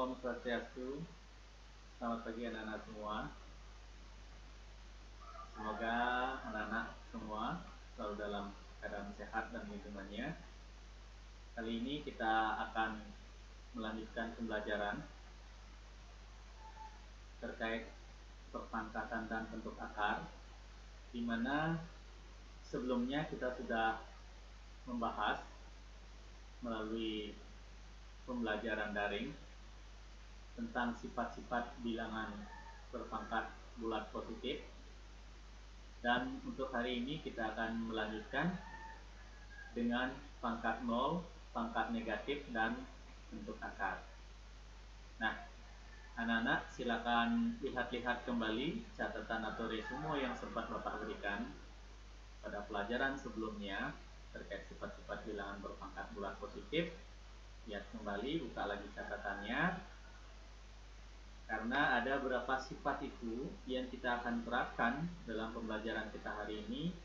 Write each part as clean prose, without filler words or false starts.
Om Swastiastu. Selamat pagi anak-anak semua. Semoga anak-anak semua selalu dalam keadaan sehat dan lingkungannya. Kali ini kita akan melanjutkan pembelajaran terkait perpangkatan dan bentuk akar, di mana sebelumnya kita sudah membahas melalui pembelajaran daring tentang sifat-sifat bilangan berpangkat bulat positif. Dan untuk hari ini kita akan melanjutkan dengan pangkat 0, pangkat negatif, dan bentuk akar. Nah, anak-anak silakan lihat-lihat kembali catatan atau resume yang sempat Bapak berikan pada pelajaran sebelumnya terkait sifat-sifat bilangan berpangkat bulat positif. Lihat kembali, buka lagi catatannya, karena ada beberapa sifat itu yang kita akan terapkan dalam pembelajaran kita hari ini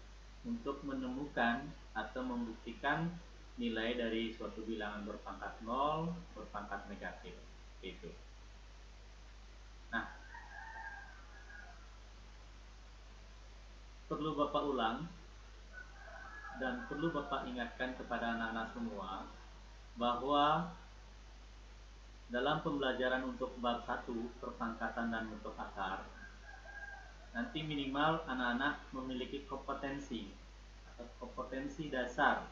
untuk menemukan atau membuktikan nilai dari suatu bilangan berpangkat 0, berpangkat negatif. Itu. Nah, perlu Bapak ulang dan perlu Bapak ingatkan kepada anak-anak semua bahwa dalam pembelajaran untuk bab 1 perpangkatan dan bentuk akar, nanti minimal anak-anak memiliki kompetensi atau kompetensi dasar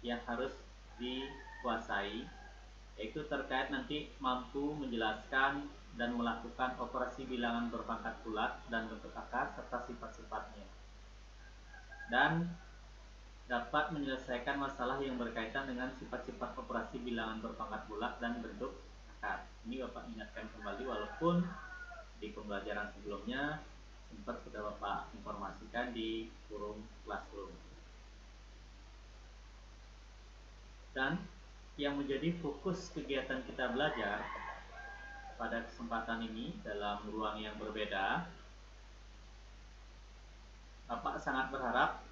yang harus dikuasai, yaitu terkait nanti mampu menjelaskan dan melakukan operasi bilangan berpangkat bulat dan bentuk akar serta sifat-sifatnya, dan dapat menyelesaikan masalah yang berkaitan dengan sifat-sifat operasi bilangan berpangkat bulat dan bentuk akar. Ini Bapak ingatkan kembali, walaupun di pembelajaran sebelumnya sempat sudah Bapak informasikan di forum classroom. Dan yang menjadi fokus kegiatan kita belajar pada kesempatan ini dalam ruang yang berbeda, Bapak sangat berharap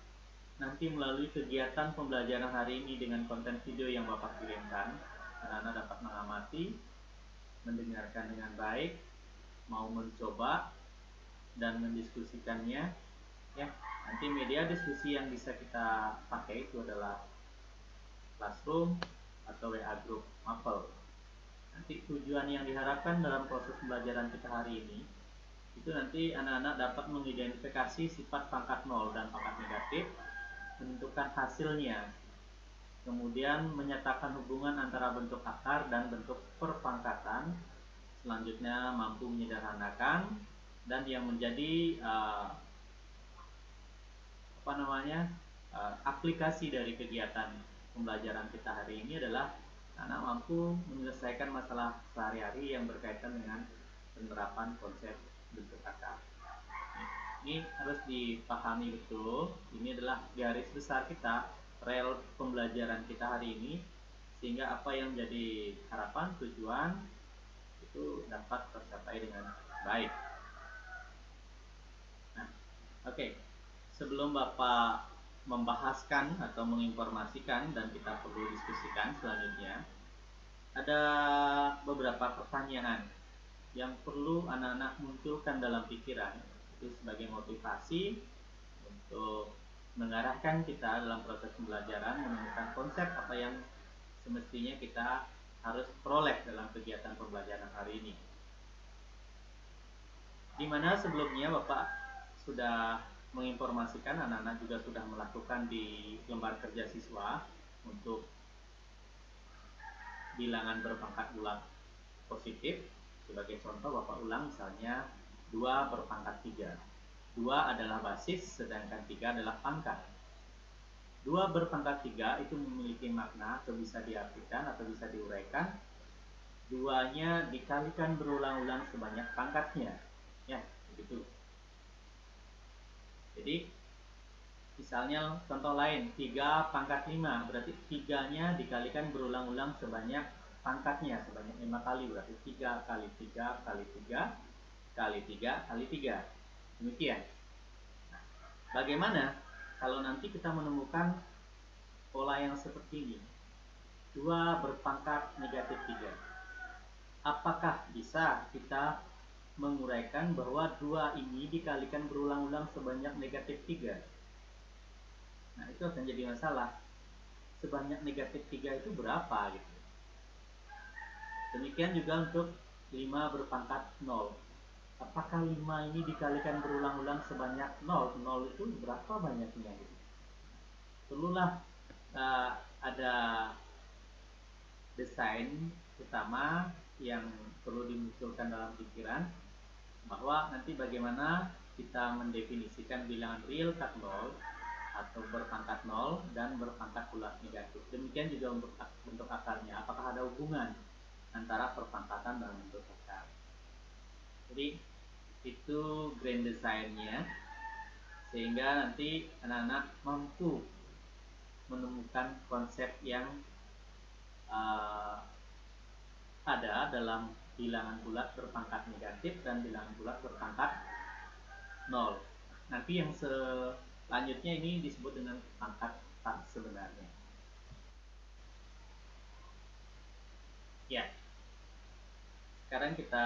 nanti melalui kegiatan pembelajaran hari ini dengan konten video yang Bapak kirimkan, anak-anak dapat mengamati, mendengarkan dengan baik, mau mencoba dan mendiskusikannya. Ya, nanti media diskusi yang bisa kita pakai itu adalah Classroom atau WA Group Mapel. Nanti tujuan yang diharapkan dalam proses pembelajaran kita hari ini itu nanti anak-anak dapat mengidentifikasi sifat pangkat 0 dan pangkat negatif, menentukan hasilnya, kemudian menyatakan hubungan antara bentuk akar dan bentuk perpangkatan, selanjutnya mampu menyederhanakan, dan yang menjadi aplikasi dari kegiatan pembelajaran kita hari ini adalah anak mampu menyelesaikan masalah sehari-hari yang berkaitan dengan penerapan konsep bentuk akar. Ini harus dipahami betul. Ini adalah garis besar kita, rel pembelajaran kita hari ini, sehingga apa yang menjadi harapan, tujuan itu dapat tercapai dengan baik. Nah, oke. Sebelum Bapak membahaskan atau menginformasikan dan kita perlu diskusikan selanjutnya, ada beberapa pertanyaan yang perlu anak-anak munculkan dalam pikiran, itu sebagai motivasi untuk mengarahkan kita dalam proses pembelajaran, menemukan konsep apa yang semestinya kita harus peroleh dalam kegiatan pembelajaran hari ini. Di mana sebelumnya Bapak sudah menginformasikan, anak-anak juga sudah melakukan di lembar kerja siswa untuk bilangan berpangkat bulat positif. Sebagai contoh Bapak ulang, misalnya 2 berpangkat 3. 2 adalah basis, sedangkan 3 adalah pangkat. 2 berpangkat 3 itu memiliki makna atau bisa diartikan atau bisa diuraikan 2-nya dikalikan berulang-ulang sebanyak pangkatnya. Ya, begitu. Jadi misalnya contoh lain, 3 pangkat 5, berarti 3-nya dikalikan berulang-ulang sebanyak pangkatnya, sebanyak 5 kali, berarti 3 kali 3 kali 3 kali 3 kali 3. Demikian. Nah, bagaimana kalau nanti kita menemukan pola yang seperti ini? 2 berpangkat negatif 3. apakah bisa kita menguraikan bahwa 2 ini dikalikan berulang-ulang sebanyak negatif 3? Nah, itu akan jadi masalah. Sebanyak negatif 3 itu berapa gitu. Demikian juga untuk 5 berpangkat 0. Apakah 5 ini dikalikan berulang-ulang sebanyak 0? 0 itu berapa banyaknya gitu. Perlulah ada desain utama yang perlu dimunculkan dalam pikiran, bahwa nanti bagaimana kita mendefinisikan bilangan real tak 0 atau berpangkat 0 dan berpangkat bulat negatif. Demikian juga untuk bentuk akarnya, apakah ada hubungan antara perpangkatan dan bentuk akar. Jadi itu grand design-nya, sehingga nanti anak-anak mampu menemukan konsep yang ada dalam bilangan bulat berpangkat negatif dan bilangan bulat berpangkat 0. Nanti yang selanjutnya ini disebut dengan pangkat tak sebenarnya. Ya, sekarang kita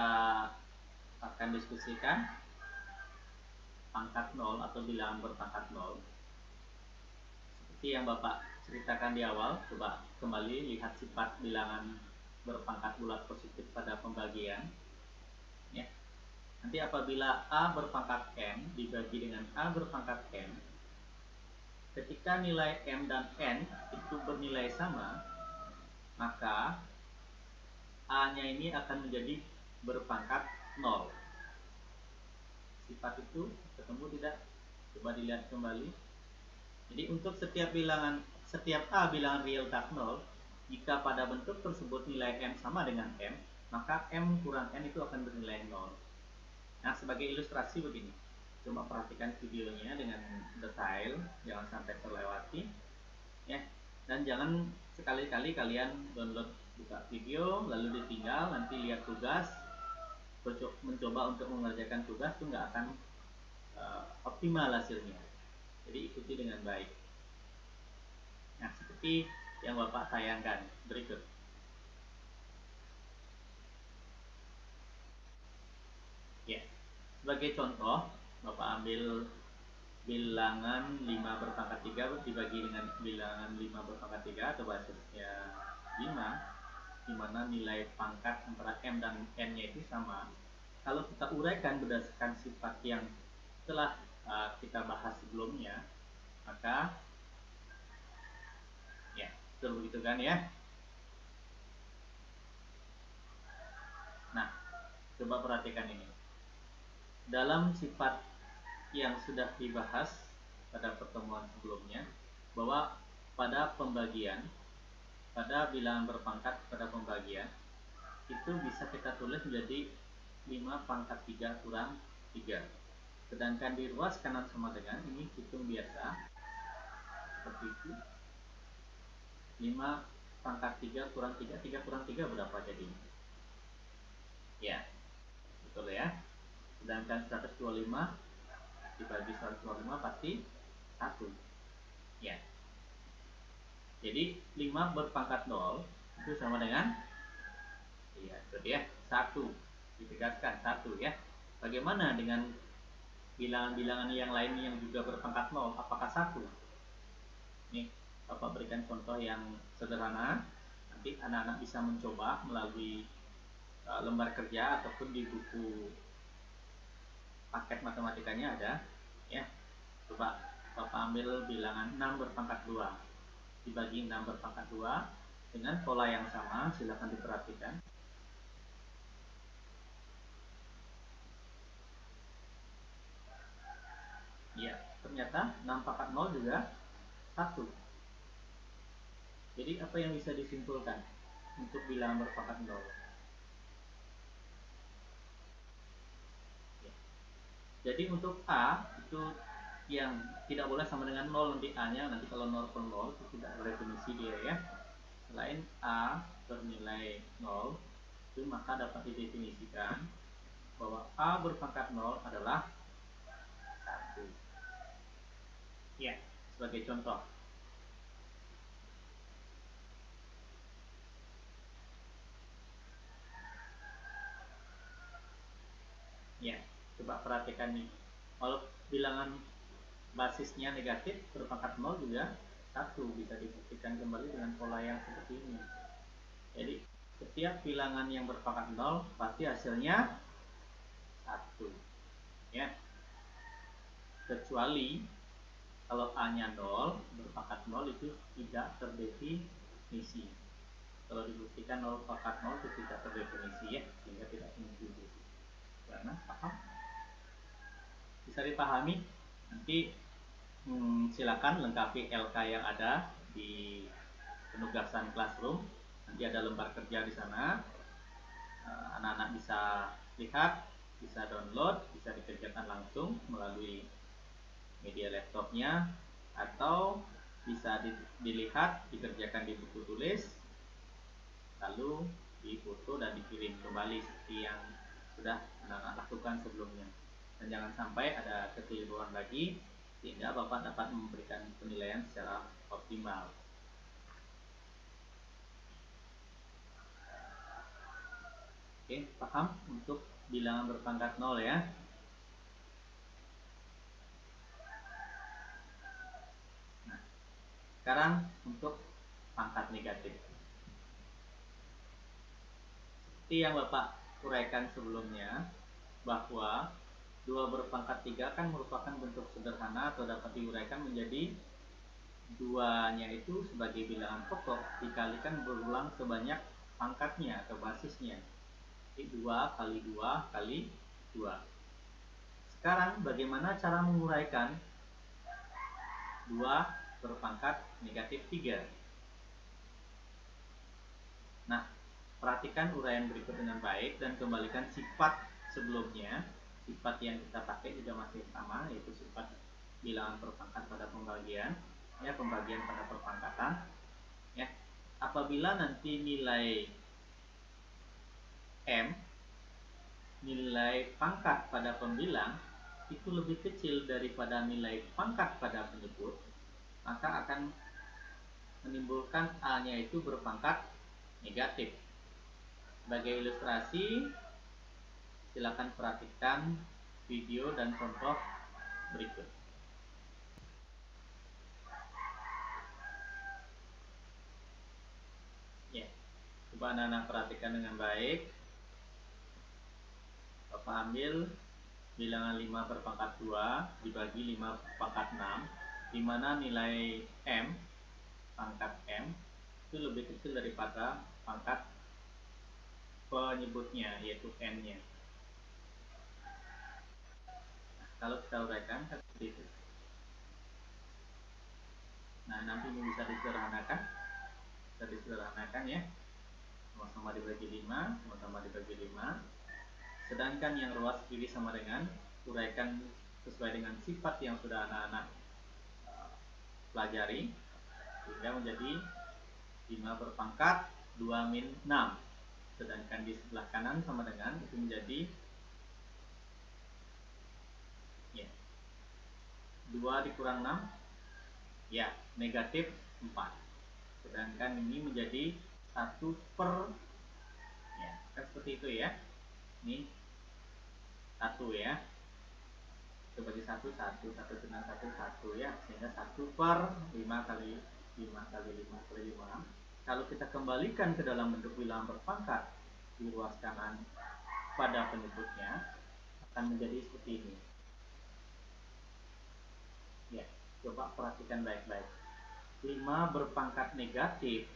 akan diskusikan pangkat 0 atau bilangan berpangkat 0. Seperti yang Bapak ceritakan di awal, coba kembali lihat sifat bilangan berpangkat bulat positif pada pembagian. Ya. Nanti apabila A berpangkat M dibagi dengan A berpangkat M, ketika nilai M dan N itu bernilai sama, maka A-nya ini akan menjadi berpangkat 0. Sifat itu ketemu tidak? Coba dilihat kembali. Jadi untuk setiap A bilangan real tak 0, jika pada bentuk tersebut nilai M sama dengan M, maka M kurang N itu akan bernilai 0. Nah, sebagai ilustrasi begini. Coba perhatikan videonya dengan detail, jangan sampai terlewati. Ya. Dan jangan sekali-kali kalian download buka video lalu ditinggal, nanti lihat tugas, mencoba untuk mengerjakan tugas itu nggak akan optimal hasilnya. Jadi ikuti dengan baik. Nah, seperti yang Bapak tayangkan berikut. Ya, sebagai contoh, Bapak ambil bilangan 5 berpangkat 3 dibagi dengan bilangan 5 berpangkat 3 atau basisnya 5, di mana nilai pangkat antara M dan N-nya itu sama. Kalau kita uraikan berdasarkan sifat yang telah kita bahas sebelumnya, maka ya, betul begitu kan ya. Nah, coba perhatikan ini. Dalam sifat yang sudah dibahas pada pertemuan sebelumnya, bahwa pada pembagian, pada bilangan berpangkat pada pembagian, itu bisa kita tulis menjadi 5 pangkat 3 kurang 3. Sedangkan di ruas kanan sama dengan, ini hitung biasa, seperti itu. 5 pangkat 3 kurang 3, 3 kurang 3 berapa jadinya? Ya, betul ya. Sedangkan 125 dibagi 125 pasti 1. Ya. Jadi 5 berpangkat 0 itu sama dengan, iya, itu dia, 1. Ditegaskan 1 ya. Bagaimana dengan bilangan-bilangan yang lain yang juga berpangkat 0? Apakah 1? Nih, Bapak berikan contoh yang sederhana. Nanti anak-anak bisa mencoba melalui lembar kerja ataupun di buku paket matematikanya ada. Ya, coba Bapak ambil bilangan 6 berpangkat 2 dibagi 6 berpangkat 2 dengan pola yang sama, silakan diperhatikan. Ya, ternyata 6 pangkat 0 juga 1. Jadi apa yang bisa disimpulkan untuk bilangan berpangkat 0? Ya. Jadi untuk A itu yang tidak boleh sama dengan 0 nanti A-nya, nanti kalau 0 per 0 itu tidak ada definisi dia ya. Selain A bernilai 0, itu maka dapat didefinisikan bahwa A berpangkat 0 adalah 1. Ya, sebagai contoh. Coba perhatikan nih, kalau bilangan basisnya negatif berpangkat 0 juga 1, bisa dibuktikan kembali dengan pola yang seperti ini. Jadi setiap bilangan yang berpangkat 0 pasti hasilnya 1 ya, kecuali kalau A nya 0 berpangkat 0 itu tidak terdefinisi. Kalau dibuktikan 0 pangkat 0 itu tidak terdefinisi ya, sehingga tidak muncul. Karena paham? Bisa dipahami? Nanti silakan lengkapi LK yang ada di penugasan Classroom. Nanti ada lembar kerja di sana. Anak-anak bisa lihat, bisa download, bisa dikerjakan langsung melalui media laptopnya, atau bisa dilihat, dikerjakan di buku tulis, lalu difoto dan dikirim kembali seperti yang sudah anak-anak lakukan sebelumnya. Dan jangan sampai ada kekeliruan lagi, sehingga Bapak dapat memberikan penilaian secara optimal. Oke, paham untuk bilangan berpangkat 0 ya? Nah, sekarang untuk pangkat negatif. Seperti yang Bapak uraikan sebelumnya, bahwa 2 berpangkat 3 kan merupakan bentuk sederhana atau dapat diuraikan menjadi 2-nya itu sebagai bilangan pokok dikalikan berulang sebanyak pangkatnya atau basisnya. 2 kali 2 kali 2. Sekarang bagaimana cara menguraikan 2 berpangkat negatif 3? Nah, perhatikan uraian berikut dengan baik dan kembalikan sifat sebelumnya. Sifat yang kita pakai juga masih sama, yaitu sifat bilangan berpangkat pada pembagian, ya, pembagian pada perpangkatan. Ya, apabila nanti nilai M, nilai pangkat pada pembilang itu lebih kecil daripada nilai pangkat pada penyebut, maka akan menimbulkan A-nya itu berpangkat negatif. Sebagai ilustrasi, silakan perhatikan video dan contoh berikut. Ya, coba anak-anak perhatikan dengan baik. Bapak ambil bilangan 5 berpangkat 2 dibagi 5 berpangkat 6, di mana nilai M, pangkat M, itu lebih kecil daripada pangkat penyebutnya, yaitu N-nya. Nah, kalau kita uraikan seperti itu. Nah, nanti ini bisa disederhanakan ya. Sama-sama dibagi 5, sama-sama dibagi 5. Sedangkan yang ruas kiri sama dengan uraikan sesuai dengan sifat yang sudah anak-anak pelajari, sehingga menjadi 5 berpangkat 2 min 6. Sedangkan di sebelah kanan sama dengan itu menjadi ya, 2 dikurang 6 ya, negatif 4. Sedangkan ini menjadi 1 per ya, kan seperti itu ya. Ini 1 ya. Itu bagi 1 dengan 1 ya, sehingga 1 per 5 kali 5 kali 5 kali 5. Kalau kita kembalikan ke dalam bentuk bilangan berpangkat di ruas kanan pada penyebutnya, akan menjadi seperti ini. Ya, coba perhatikan baik-baik. 5 berpangkat negatif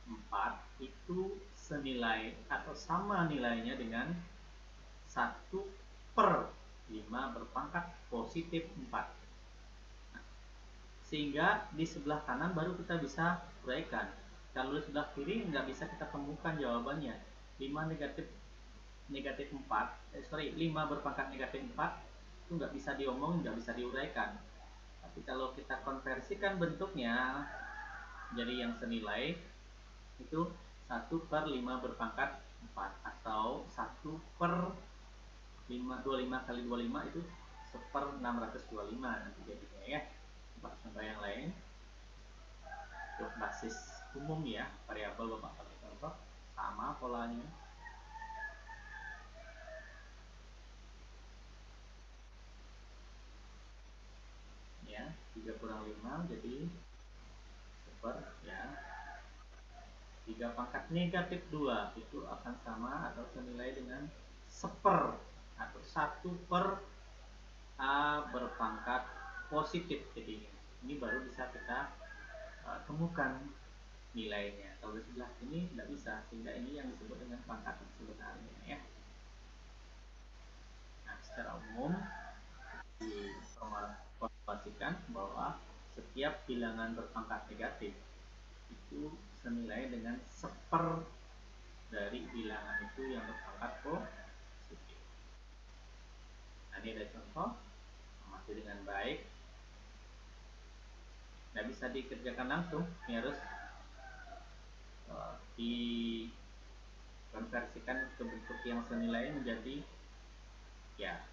4 itu senilai atau sama nilainya dengan 1 per 5 berpangkat positif 4. Nah, sehingga di sebelah kanan baru kita bisa uraikan. Kalau di sebelah kiri nggak bisa kita temukan jawabannya. 5 negatif 4, 5 berpangkat negatif 4 itu nggak bisa diomong, nggak bisa diuraikan. Tapi kalau kita konversikan bentuknya jadi yang senilai, itu 1 per 5 berpangkat 4 atau 1 per 25 kali 25 itu 1/625 nanti jadinya ya. Coba contoh yang lain untuk basis umum ya, variabel Bapak pakai contoh sama polanya. 3 kurang 5 jadi seper ya. 3 pangkat negatif 2 itu akan sama atau senilai dengan seper atau 1/A berpangkat positif jadinya. Ini baru bisa kita temukan nilainya. Kalau di sebelah ini tidak bisa, sehingga ini yang disebut dengan pangkat sebenarnya ya. Nah, secara umum diinformasikan bahwa setiap bilangan berpangkat negatif itu senilai dengan seper dari bilangan itu yang berpangkat positif. Nah, ini ada contoh, amati dengan baik. Tidak bisa dikerjakan langsung, ini harus dikonversikan ke bentuk yang senilai menjadi ya.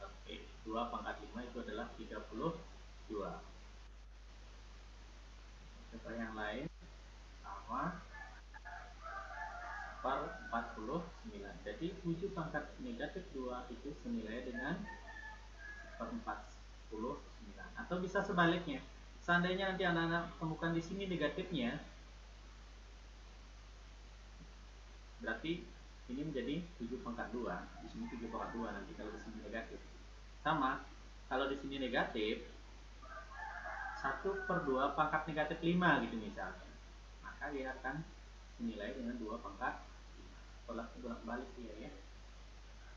Oke, 2 pangkat 5 itu adalah 32. Contoh yang lain sama per 49. Jadi 7 pangkat negatif 2 itu senilai dengan per 49. Atau bisa sebaliknya. Seandainya nanti anak-anak temukan di sini negatifnya, berarti ini menjadi 7 pangkat 2. Di sini 7 pangkat 2 nanti kalau di sini negatif. Sama, kalau di sini negatif 1/2 pangkat negatif 5 gitu misalnya. Maka dia akan senilai dengan 2 pangkat 5. Bolak-balik dia ya.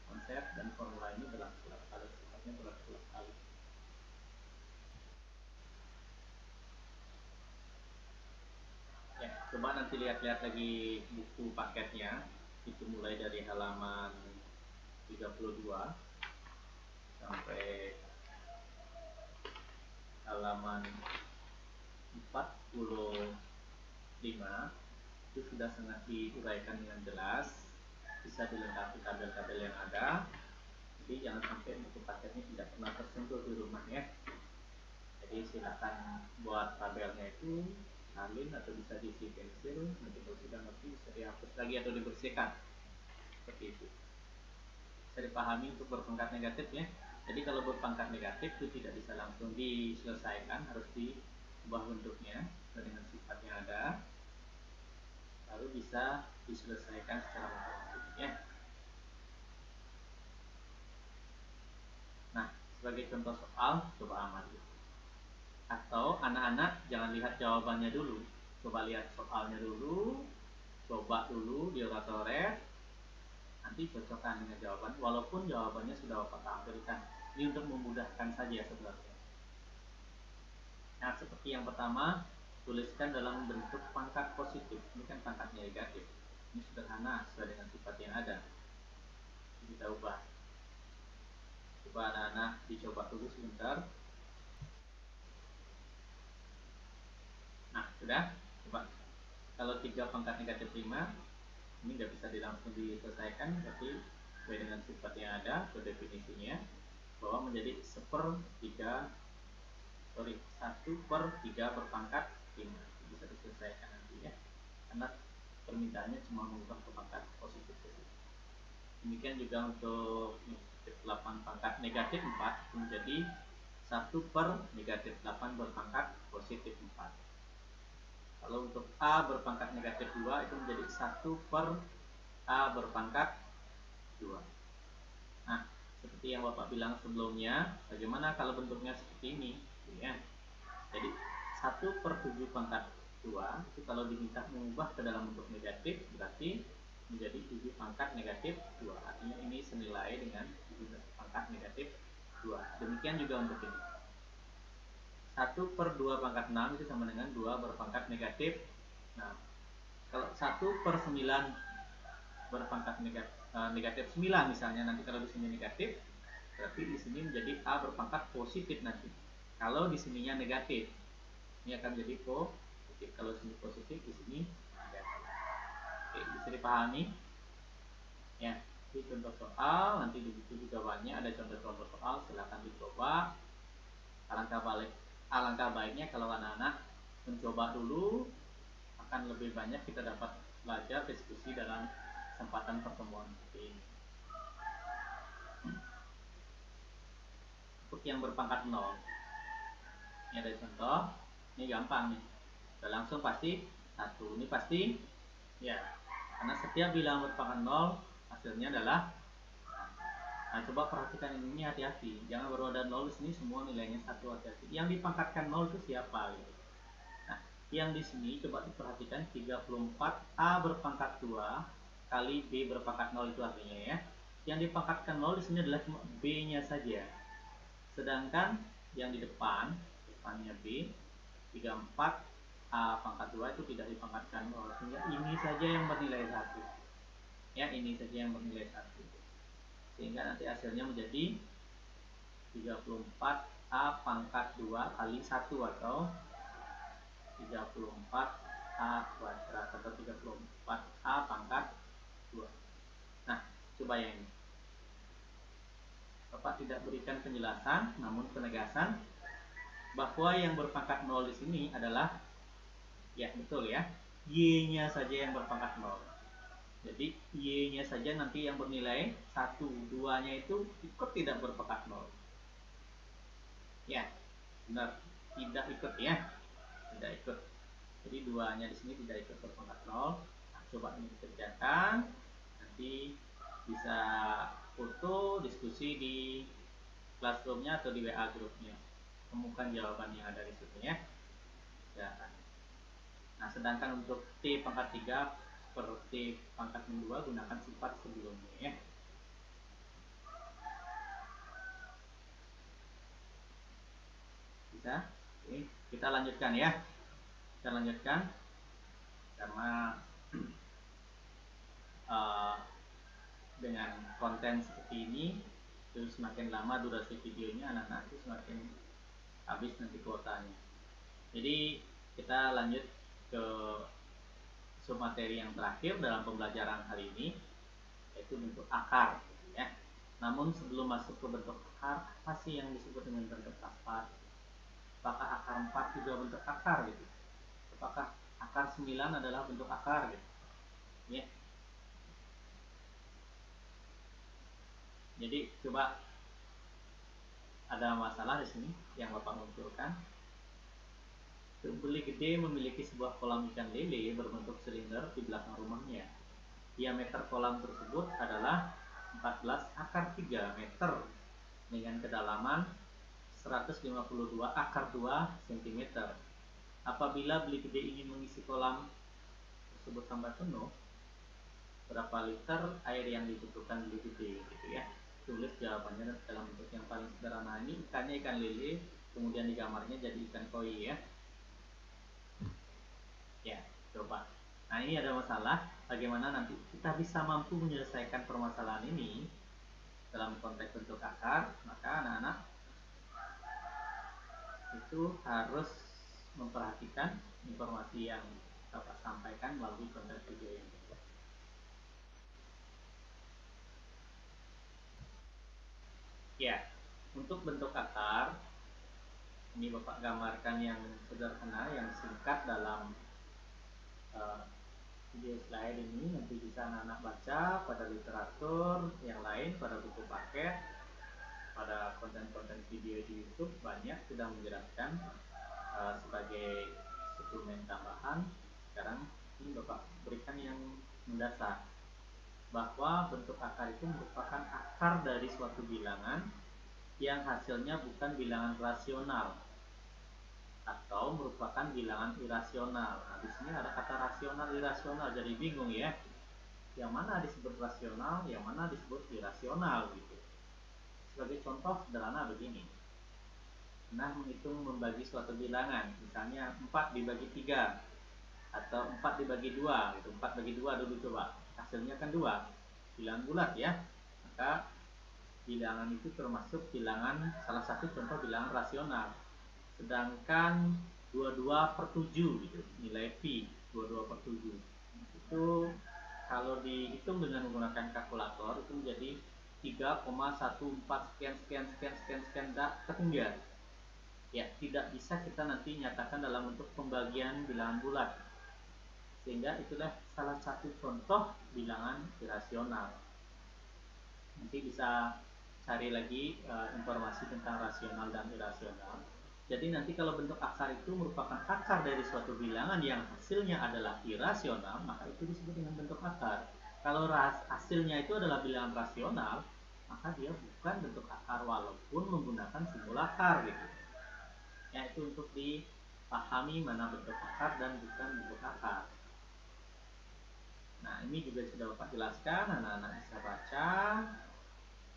Konsep dan formula ini berlaku kali, sifatnya berlaku kali. Ya, coba nanti lihat-lihat lagi buku paketnya. Itu mulai dari halaman 32 sampai halaman 45. Itu sudah sangat diuraikan dengan jelas, bisa dilengkapi tabel-tabel yang ada. Jadi jangan sampai buku paketnya tidak pernah tersentuh di rumah ya. Jadi silakan buat tabelnya itu salin atau bisa diisi pensil, nanti kalau sudah ngerti bisa dihapus lagi atau dibersihkan seperti itu. Bisa dipahami untuk berpangkat negatif ya. Jadi kalau berpangkat negatif itu tidak bisa langsung diselesaikan, harus diubah bentuknya dengan sifat yang ada, baru bisa diselesaikan secara matematik ya. Nah, sebagai contoh soal, coba amati. Atau anak-anak jangan lihat jawabannya dulu, coba lihat soalnya dulu, coba dulu di orat-oret, nanti cocokkan dengan jawaban, walaupun jawabannya sudah Bapak tampilkan. Ini untuk memudahkan saja sebenarnya. Nah, seperti yang pertama, tuliskan dalam bentuk pangkat positif. Ini kan pangkatnya negatif. Ini sederhana sesuai dengan sifat yang ada. Kita ubah. Coba anak-anak dicoba dulu sebentar. Nah, sudah. Coba. Kalau 3 pangkat negatif 5, ini nggak bisa langsung diselesaikan, berarti sesuai dengan sifat yang ada, definisinya, bahwa menjadi 1/3 berpangkat 5. Bisa diselesaikan nanti ya, karena permintaannya cuma mengubah ke pangkat positif. Demikian juga untuk 8 pangkat negatif 4 menjadi 1/8 berpangkat positif 4. Kalau untuk A berpangkat negatif 2 itu menjadi 1/A berpangkat 2. Nah, seperti yang Bapak bilang sebelumnya, bagaimana kalau bentuknya seperti ini? Ya. Jadi 1/7 pangkat 2 itu kalau diminta mengubah ke dalam bentuk negatif, berarti menjadi 7 pangkat negatif 2. Artinya ini senilai dengan 7 pangkat negatif 2. Demikian juga untuk ini. 1/2 pangkat 6 itu sama dengan 2 berpangkat negatif 6. Kalau 1/9 berpangkat negatif 9 misalnya, nanti kalau di sini negatif, berarti di sini menjadi A berpangkat positif nanti. Kalau di sininya negatif, ini akan menjadi positif. Kalau di sini positif, di sini negatif. Oke, bisa dipahami? Ya, itu contoh soal. Nanti di buku juga banyak ada contoh-contoh soal. Silahkan dicoba. Alangkah baiknya kalau anak-anak mencoba dulu, akan lebih banyak kita dapat belajar diskusi dalam kesempatan pertemuan ini. untuk yang berpangkat 0. Ini ada contoh, ini gampang nih, udah langsung pasti 1. Ini pasti ya, karena setiap bilangan berpangkat 0 hasilnya adalah. Nah, coba perhatikan ini, hati-hati, jangan baru ada 0 di sini semua nilainya 1, hati-hati. Yang dipangkatkan 0 itu siapa gitu. Nah, yang di sini coba diperhatikan 34A berpangkat 2 kali B berpangkat 0 itu artinya ya. Yang dipangkatkan 0 di sini adalah cuma B-nya saja. Sedangkan yang di depannya B, 34A pangkat 2 itu tidak dipangkatkan 0. Sehingga ini saja yang bernilai 1. Ya, ini saja yang bernilai 1. Sehingga nanti hasilnya menjadi 34A pangkat 2 kali 1 atau 34A kuadrat atau 34A pangkat 2. Nah, coba yang ini. Bapak tidak berikan penjelasan, namun penegasan bahwa yang berpangkat 0 di sini adalah, ya betul ya, Y-nya saja yang berpangkat 0. Jadi Y-nya saja nanti yang bernilai 1, 2-nya itu ikut tidak berpangkat 0. Ya, benar, tidak ikut ya, tidak ikut. Jadi 2-nya di sini tidak ikut berpangkat 0. Nah, coba ini dikerjakan, nanti bisa foto diskusi di Classroom-nya atau di WA grupnya. Temukan jawaban yang ada di situ ya. Nah, sedangkan untuk T pangkat 3 per T pangkat 2 gunakan sifat sebelumnya ya. Bisa? Oke, kita lanjutkan ya. Kita lanjutkan karena dengan konten seperti ini itu semakin lama durasi videonya, anak-anak itu semakin habis nanti kuotanya. Jadi kita lanjut ke submateri yang terakhir dalam pembelajaran hari ini, yaitu bentuk akar ya. Namun sebelum masuk ke bentuk akar, apa sih yang disebut dengan bentuk akar? Apakah akar 4 juga bentuk akar gitu? Apakah akar 9 adalah bentuk akar gitu? Ya. Jadi coba, ada masalah di sini yang Bapak munculkan. Beli gede memiliki sebuah kolam ikan lele berbentuk silinder di belakang rumahnya. Diameter kolam tersebut adalah 14 akar 3 meter dengan kedalaman 152 akar 2 cm. Apabila beli gede ingin mengisi kolam tersebut sampai penuh, berapa liter air yang dibutuhkan beli gede gitu ya. Tulis jawabannya dalam bentuk yang paling sederhana. Ini ikannya ikan lele, kemudian di kamarnya jadi ikan koi ya. Ya, coba. Nah, ini ada masalah, bagaimana nanti kita bisa mampu menyelesaikan permasalahan ini dalam konteks bentuk akar. Maka anak-anak itu harus memperhatikan informasi yang Bapak sampaikan melalui konten video ini. Ya, untuk bentuk akar ini Bapak gambarkan yang sederhana, yang singkat dalam video slide ini. Nanti bisa anak-anak baca pada literatur yang lain, pada buku paket, pada konten-konten video di YouTube banyak sudah menjelaskan sebagai suplemen tambahan. Sekarang ini Bapak berikan yang mendasar, bahwa bentuk akar itu merupakan akar dari suatu bilangan yang hasilnya bukan bilangan rasional atau merupakan bilangan irasional. Nah, di sini ada kata rasional, irasional, jadi bingung ya. Yang mana disebut rasional, yang mana disebut irasional gitu. Sebagai contoh sederhana begini. Nah, menghitung membagi suatu bilangan, misalnya 4 dibagi 3 atau 4 dibagi 2 gitu. 4 bagi 2 dulu coba. Hasilnya kan 2. Bilangan bulat ya. Maka bilangan itu termasuk bilangan, salah satu contoh bilangan rasional. Sedangkan 22 per 7 gitu, nilai pi 22 per 7 itu kalau dihitung dengan menggunakan kalkulator itu menjadi 3,14 sekian sekian sekian sekian sekian ketinggian. Ya, tidak bisa kita nanti nyatakan dalam bentuk pembagian bilangan bulat. Sehingga itulah salah satu contoh bilangan irasional. Nanti bisa cari lagi informasi tentang rasional dan irasional. Jadi nanti kalau bentuk akar itu merupakan akar dari suatu bilangan yang hasilnya adalah irasional, maka itu disebut dengan bentuk akar. Kalau hasilnya itu adalah bilangan rasional, maka dia bukan bentuk akar walaupun menggunakan simbol akar gitu. Ya, itu untuk dipahami mana bentuk akar dan bukan bentuk akar. Nah, ini juga sudah Bapak jelaskan, anak-anak bisa baca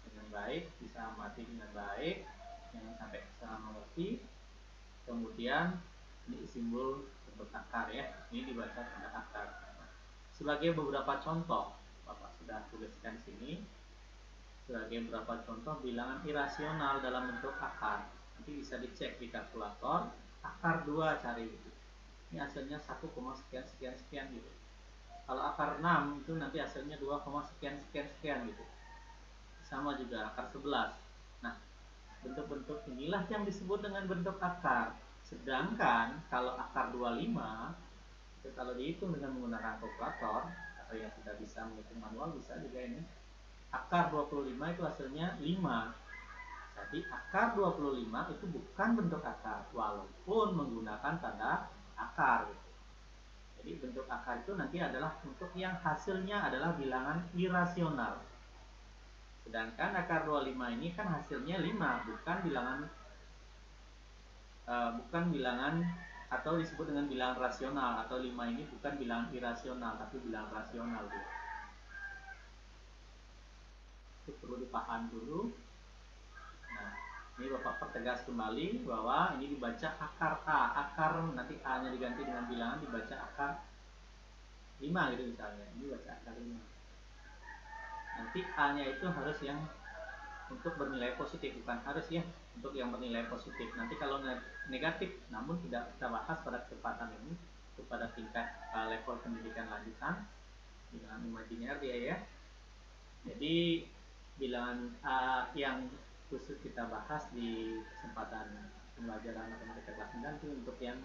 dengan baik, bisa amati dengan baik, jangan sampai salah mengerti. Kemudian ini simbol bentuk akar ya, ini dibaca tanda akar. Sebagai beberapa contoh, Bapak sudah tuliskan di sini. Sebagai beberapa contoh bilangan irasional dalam bentuk akar. Nanti bisa dicek di kalkulator, akar 2 cari gitu. Ini hasilnya 1, sekian sekian sekian gitu. Kalau akar 6 itu nanti hasilnya 2, sekian sekian sekian gitu. Sama juga akar 11. Nah, bentuk-bentuk inilah yang disebut dengan bentuk akar. Sedangkan kalau akar 25 itu kalau dihitung dengan menggunakan kalkulator atau yang tidak bisa menghitung manual bisa juga ini. Akar 25 itu hasilnya 5. Jadi akar 25 itu bukan bentuk akar walaupun menggunakan tanda akar gitu. Jadi bentuk akar itu nanti adalah untuk yang hasilnya adalah bilangan irasional. Sedangkan akar 25 ini kan hasilnya 5, bukan bilangan atau disebut dengan bilangan rasional, atau 5 ini bukan bilangan irasional tapi bilangan rasional gitu. Itu perlu dipaham dulu. Nah, ini Bapak pertegas kembali bahwa ini dibaca akar A, akar nanti A-nya diganti dengan bilangan dibaca akar 5 gitu misalnya. Ini baca akar 5. Nanti A-nya itu harus yang untuk bernilai positif, bukan harus ya untuk yang bernilai positif. Nanti kalau negatif, namun tidak kita bahas pada kesempatan ini kepada tingkat level pendidikan lanjutan bilangan imajiner dia ya. Jadi bilangan A yang khusus kita bahas di kesempatan pembelajaran matematika kelas 9 itu untuk yang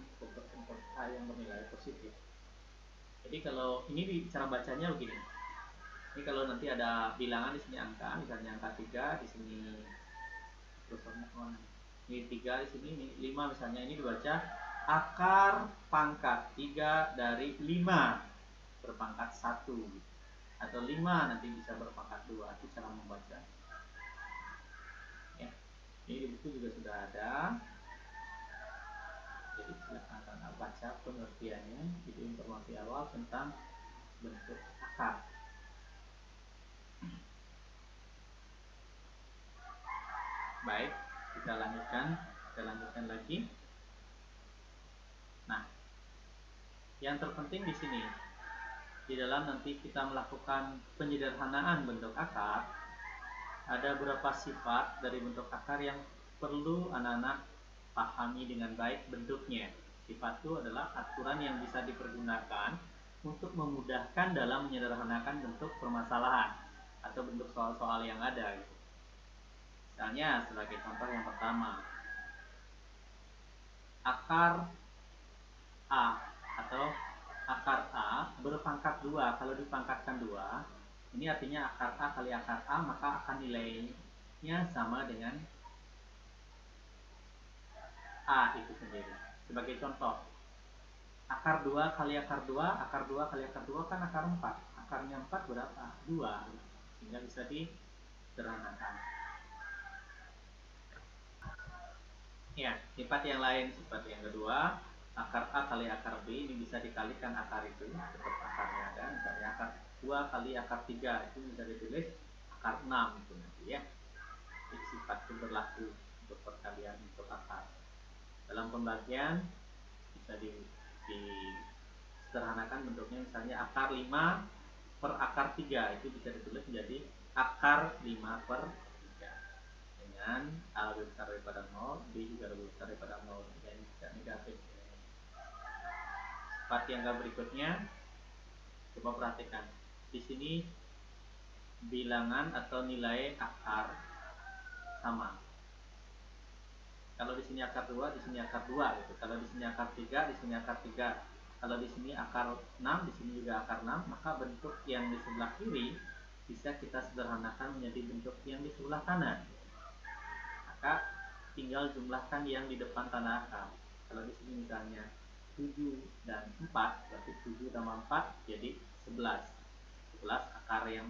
A yang bernilai positif. Jadi kalau ini cara bacanya begini. Ini kalau nanti ada bilangan di sini angka, misalnya angka 3 di sini ini 3 di sini, ini 5 misalnya, ini dibaca akar pangkat 3 dari 5 berpangkat 1 atau 5 nanti bisa berpangkat 2. Itu cara membaca ya. Ini di buku juga sudah ada, jadi silakan baca pengertiannya. Itu informasi awal tentang bentuk akar. Baik, kita lanjutkan lagi. Nah, yang terpenting di sini di dalam nanti kita melakukan penyederhanaan bentuk akar, ada beberapa sifat dari bentuk akar yang perlu anak-anak pahami dengan baik bentuknya. Sifat itu adalah aturan yang bisa dipergunakan untuk memudahkan dalam menyederhanakan bentuk permasalahan atau bentuk soal-soal yang ada gitu. Misalnya sebagai contoh yang pertama, akar A atau akar A berpangkat 2. Kalau dipangkatkan 2, ini artinya akar A kali akar A, maka akan nilainya sama dengan A itu sendiri. Sebagai contoh, akar 2 kali akar 2, akar 2 kali akar 2 kan akar 4. Akarnya 4 berapa? 2. Sehingga bisa disederhanakan. Ya, sifat yang lain, sifat yang kedua, akar A kali akar B ini bisa dikalikan akar itu, tetap akarnya ada. Misalnya akar 2 kali akar 3 itu bisa ditulis akar 6 itu nanti ya. Jadi sifat itu berlaku untuk perkalian untuk akar. Dalam pembagian bisa disederhanakan bentuknya, misalnya akar 5 per akar 3 itu bisa ditulis menjadi akar 5 per 3 dengan A lebih besar daripada 0, B juga lebih besar daripada 0, dan tidak negatif. Sifat yang berikutnya, coba perhatikan di sini bilangan atau nilai akar sama. Kalau di sini akar 2, di sini akar 2 gitu. Kalau di sini akar 3, di sini akar 3. Kalau di sini akar 6, di sini juga akar 6, maka bentuk yang di sebelah kiri bisa kita sederhanakan menjadi bentuk yang di sebelah kanan. Maka tinggal jumlahkan yang di depan tanda akar. Kalau di sini misalnya 7 dan 4, berarti 7 tambah 4 jadi 11. 11 akar yang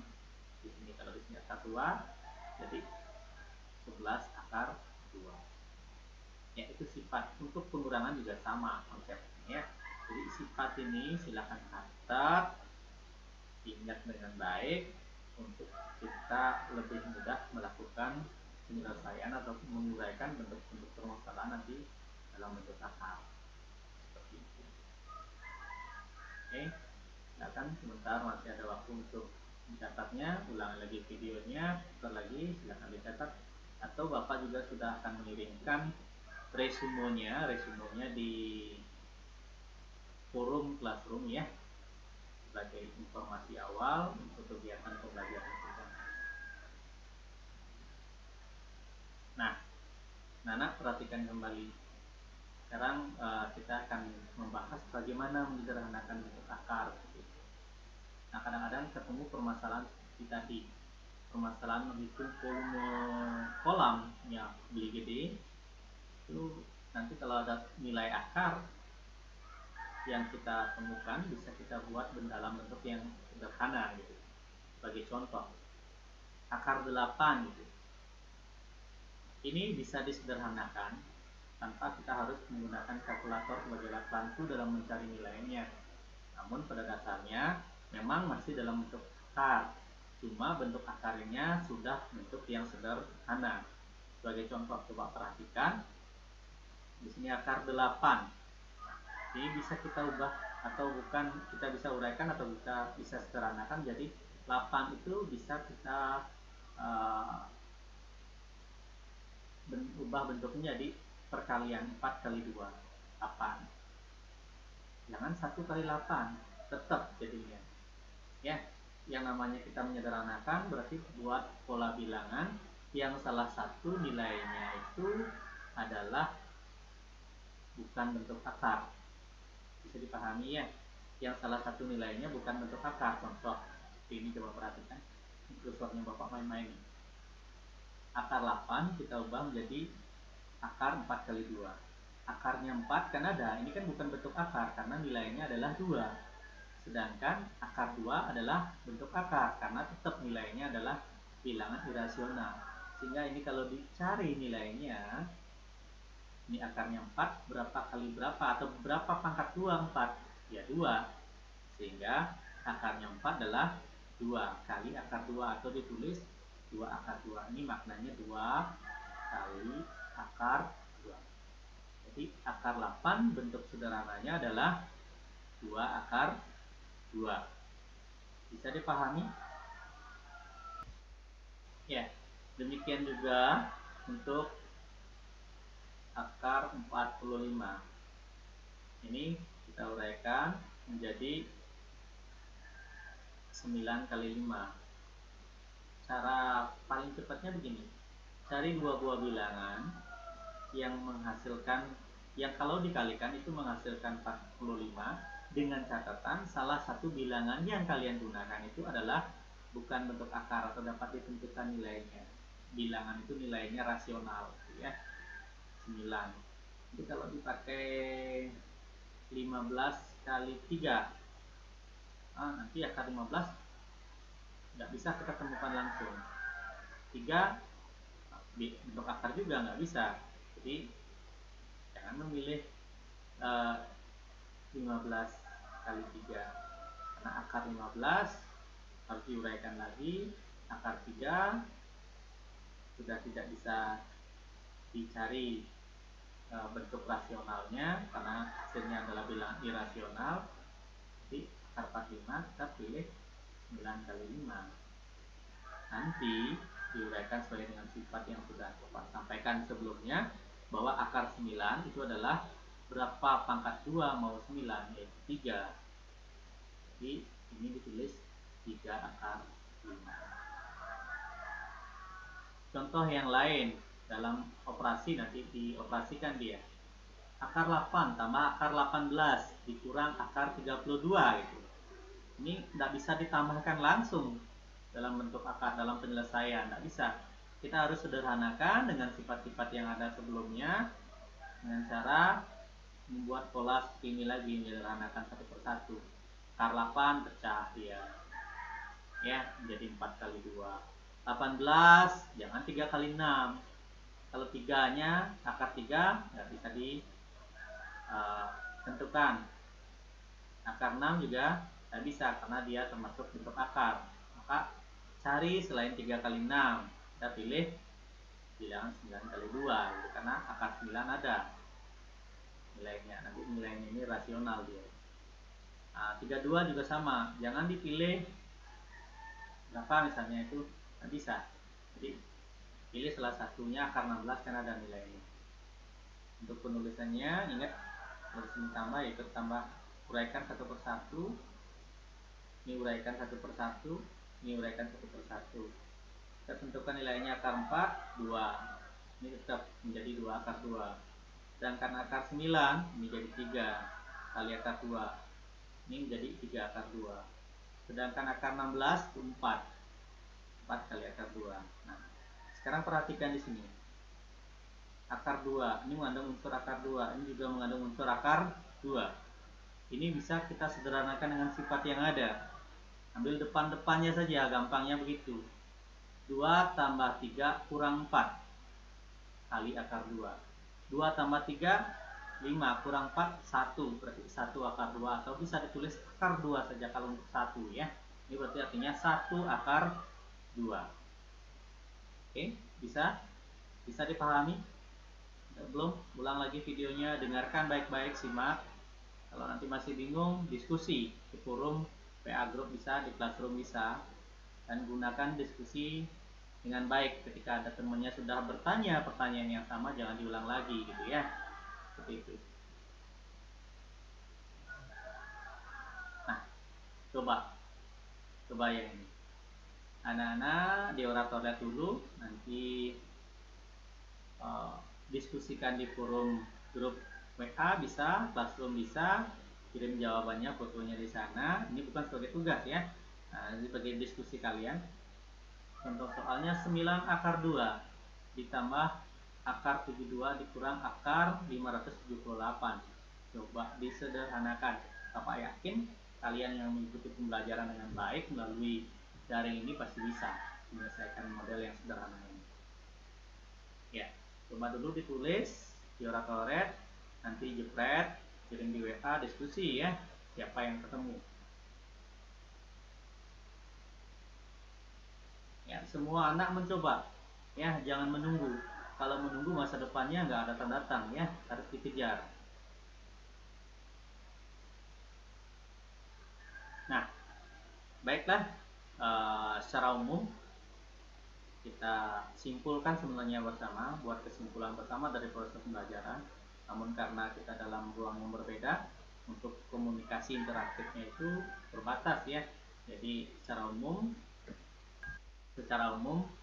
di sini. Kalau di sini akar 2, jadi 11 akar 2. Ya, itu sifat. Untuk pengurangan juga sama konsepnya. Jadi sifat ini silakan catat, ingat dengan baik untuk kita lebih mudah melakukan penyelesaian atau menguraikan bentuk-bentuk permasalahan nanti dalam bentuk akar. Seperti itu. Oke, silakan sebentar, masih ada waktu untuk mencatatnya. Ulangi lagi videonya, putar lagi, silakan dicatat. Atau Bapak juga sudah akan mengirimkan resumenya di forum Classroom ya, sebagai informasi awal untuk kegiatan pembelajaran kita. Nah, Nana perhatikan kembali. Sekarang kita akan membahas bagaimana menyederhanakan bentuk akar. Nah, kadang-kadang ketemu permasalahan seperti tadi, permasalahan menghitung volume kolam yang beli gede, itu nanti kalau ada nilai akar yang kita temukan bisa kita buat dalam bentuk yang sederhana gitu. Sebagai contoh, akar 8 gitu. Ini bisa disederhanakan tanpa kita harus menggunakan kalkulator sebagai alat bantu dalam mencari nilainya. Namun pada dasarnya memang masih dalam bentuk akar, cuma bentuk akarnya sudah bentuk yang sederhana. Sebagai contoh, coba perhatikan di sini akar 8. Ini bisa kita ubah atau bukan, kita bisa uraikan atau kita bisa sederhanakan jadi 8 itu bisa kita ubah bentuknya jadi perkalian 4 kali 2, 8. Jangan 1 kali 8, tetap jadinya. Ya, yang namanya kita menyederhanakan berarti buat pola bilangan yang salah satu nilainya itu adalah bukan bentuk akar. Bisa dipahami ya, yang salah satu nilainya bukan bentuk akar. Contoh ini, coba perhatikan Microsoftnya Bapak main-main. Akar 8 kita ubah menjadi akar 4 kali 2. Akarnya 4 kan ada, ini kan bukan bentuk akar karena nilainya adalah 2. Sedangkan akar 2 adalah bentuk akar karena tetap nilainya adalah bilangan irasional. Sehingga ini kalau dicari nilainya, ini akarnya 4, berapa kali berapa atau berapa pangkat 2 4? Ya 2. Sehingga akarnya 4 adalah 2 kali akar 2 atau ditulis 2 akar 2. Ini maknanya 2 kali akar 2. Jadi akar 8 bentuk sederhananya adalah 2 akar 2. Bisa dipahami? Ya, demikian juga untuk akar 45. Ini kita uraikan menjadi 9 kali 5. Cara paling cepatnya begini. Cari dua buah bilangan yang menghasilkan, yang kalau dikalikan itu menghasilkan 45, dengan catatan salah satu bilangan yang kalian gunakan itu adalah bukan bentuk akar atau dapat ditentukan nilainya. Bilangan itu nilainya rasional ya. 9. Jadi kalau dipakai 15 kali 3, nanti akar 15 nggak bisa kita temukan langsung. 3 bentuk akar juga nggak bisa. Jadi jangan memilih 15 kali 3 karena akar 15 harus diuraikan lagi. Akar 3 sudah tidak bisa dicari bentuk rasionalnya karena hasilnya adalah bilangan irasional. Jadi akar 45 kita pilih 9 kali 5. Nanti diuraikan sesuai dengan sifat yang sudah Bapak sampaikan sebelumnya, bahwa akar 9 itu adalah berapa pangkat 2 mau 9, yaitu 3. Jadi ini ditulis 3 akar 5. Contoh yang lain dalam operasi, nanti dioperasikan dia. Akar 8 tambah akar 18 dikurang akar 32 gitu. Ini tidak bisa ditambahkan langsung. dalam bentuk akar dalam penyelesaian. Tidak bisa. Kita harus sederhanakan dengan sifat-sifat yang ada sebelumnya dengan cara membuat pola seperti ini lagi, menyederhanakan satu persatu. Akar 8 pecah ya menjadi 4 kali 2. 18 jangan 3 kali 6. Kalau 3-nya akar 3 nggak bisa ditentukan. Akar 6 juga nggak bisa karena dia termasuk bentuk akar. Maka cari selain 3 kali 6, kita pilih bilangan 9 kali 2 gitu, karena akar 9 ada nilainya. Nanti nilainya ini rasional dia. 32 juga sama, jangan dipilih berapa misalnya, itu nggak bisa. Jadi pilih salah satunya akar 16 karena ada nilainya. Untuk penulisannya ingat, kalau sini tambah ya ikut tambah, uraikan satu persatu. Ini uraikan satu persatu, ini uraikan satu persatu. Kita tentukan nilainya akar 4, 2. Ini tetap menjadi 2 akar 2. Sedangkan akar 9 ini jadi 3 kali akar 2. Ini menjadi 3 akar 2. Sedangkan akar 16 itu 4 kali akar 2. Nah, sekarang perhatikan di sini. Akar 2 ini mengandung unsur akar 2, ini juga mengandung unsur akar 2. Ini bisa kita sederhanakan dengan sifat yang ada. Ambil depan-depannya saja, gampangnya begitu. 2 tambah 3 kurang 4 kali akar 2. 2 tambah 3 5 kurang 4 1, berarti 1 akar 2, atau bisa ditulis akar 2 saja kalau untuk 1 ya. Ini berarti artinya 1 akar 2. Oke, bisa dipahami? Belum? Ulang lagi videonya, dengarkan baik-baik, simak. Kalau nanti masih bingung, diskusi di forum PA Group bisa, di Classroom bisa. Dan gunakan diskusi dengan baik. Ketika ada temannya sudah bertanya pertanyaan yang sama, jangan diulang lagi gitu ya. Seperti itu. Nah, coba yang ini. Anak-anak di oratoriat dulu, nanti diskusikan di forum grup WA bisa, Classroom bisa, kirim jawabannya, fotonya di sana. Ini bukan sebagai tugas ya. Nah, ini sebagai diskusi kalian. Contoh soalnya 9 akar 2 ditambah akar 72 dikurang akar 578. Coba disederhanakan. Bapak yakin kalian yang mengikuti pembelajaran dengan baik melalui daring ini pasti bisa menyelesaikan model yang sederhana ini. Ya, coba dulu ditulis di oratoriat, nanti jepret, kirim di WA, diskusi ya, siapa yang ketemu. Ya, semua anak mencoba, ya jangan menunggu. Kalau menunggu masa depannya nggak akan datang ya, harus dikejar. Nah, baiklah, secara umum kita simpulkan sebenarnya bersama, buat kesimpulan bersama dari proses pembelajaran. Namun karena kita dalam ruang yang berbeda, untuk komunikasi interaktifnya itu terbatas ya. Jadi secara umum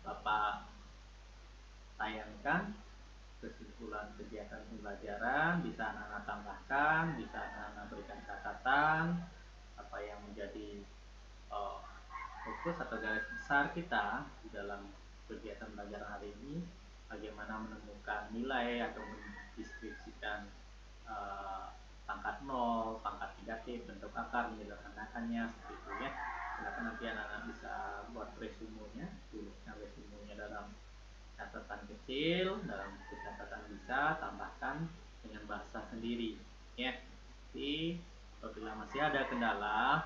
Bapak tayangkan kesimpulan kegiatan pembelajaran, bisa anak-anak tambahkan, bisa anak-anak berikan catatan apa yang menjadi fokus atau garis besar kita di dalam kegiatan belajar hari ini, bagaimana menemukan nilai atau mendeskripsikan pangkat 0, pangkat negatif, bentuk akar, menyederhanakannya seperti itu ya. Silakan nanti anak-anak bisa buat resumenya, tuliskan resumenya dalam catatan kecil, dalam catatan bisa tambahkan dengan bahasa sendiri ya. Jadi apabila masih ada kendala,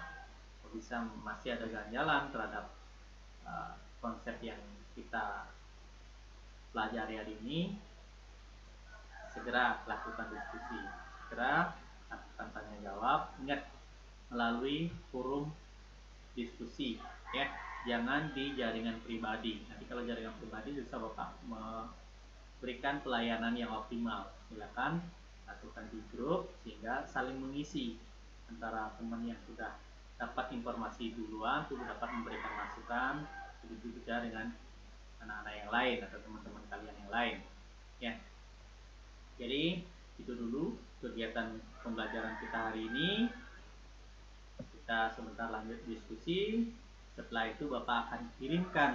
bisa masih ada ganjalan terhadap konsep yang kita pelajari hari ini, segera lakukan diskusi, segera lakukan tanya jawab. Ingat, melalui forum diskusi ya, jangan di jaringan pribadi. Nanti kalau jaringan pribadi bisa Bapak memberikan pelayanan yang optimal. Silakan lakukan di grup sehingga saling mengisi antara teman yang sudah dapat informasi duluan, sudah dapat memberikan masukan, begitu juga dengan anak-anak yang lain atau teman-teman kalian yang lain ya. Jadi itu dulu kegiatan pembelajaran kita hari ini. Kita sebentar lanjut diskusi. Setelah itu Bapak akan kirimkan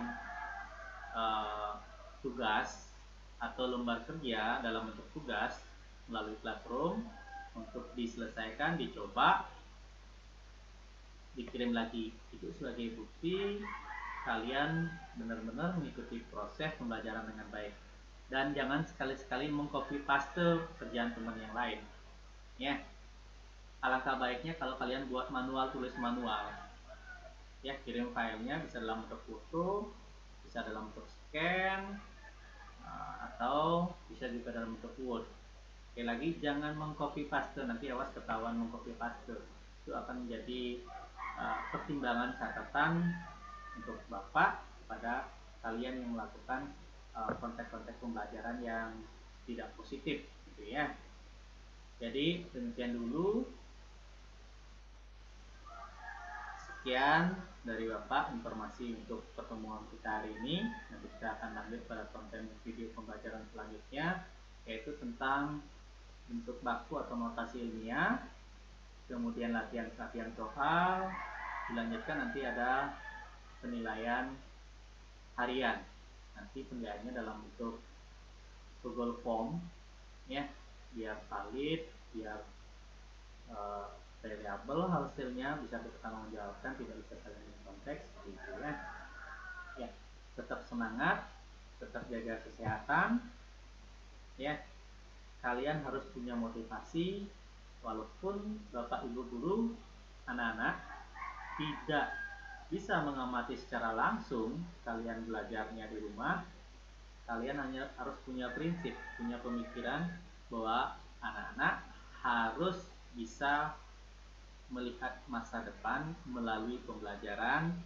tugas atau lembar kerja dalam bentuk tugas melalui Classroom untuk diselesaikan, dicoba, dikirim lagi. Itu sebagai bukti kalian benar-benar mengikuti proses pembelajaran dengan baik. Dan jangan sekali-sekali mengcopy paste kerjaan teman yang lain. Ya, alangkah baiknya kalau kalian buat manual, tulis manual. Ya, kirim filenya bisa dalam bentuk foto, bisa dalam bentuk scan, atau bisa juga dalam bentuk Word. Sekali lagi, jangan mengcopy paste, nanti awas ketahuan mengcopy paste. Itu akan menjadi pertimbangan catatan untuk Bapak pada kalian yang melakukan konteks-konteks pembelajaran yang tidak positif, gitu ya. Jadi demikian dulu. Sekian dari Bapak informasi untuk pertemuan kita hari ini. Nanti kita akan lanjut pada konten video pembelajaran selanjutnya, yaitu tentang bentuk baku atau notasi ilmiah, kemudian latihan soal, dilanjutkan nanti ada penilaian harian. Nanti penilaiannya dalam bentuk Google Form, ya, biar valid, biar variabel hasilnya bisa dipertanggungjawabkan, tidak bisa saling konteks, gitu ya. Ya, tetap semangat, tetap jaga kesehatan, ya. Kalian harus punya motivasi, walaupun Bapak Ibu guru, anak-anak tidak bisa mengamati secara langsung kalian belajarnya di rumah, kalian hanya harus punya prinsip, punya pemikiran bahwa anak-anak harus bisa melihat masa depan melalui pembelajaran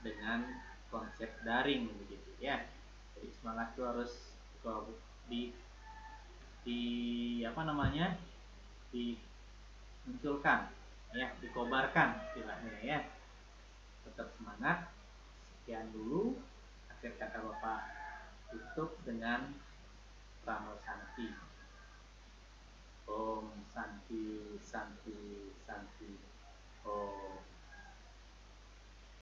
dengan konsep daring, begitu ya. Jadi semangat itu harus di apa namanya, dimunculkan, ya, dikobarkan istilahnya ya. Tetap semangat. Sekian dulu. Akhir kata Bapak tutup dengan Pramo Santi. Om Santi Santi Santi. Om.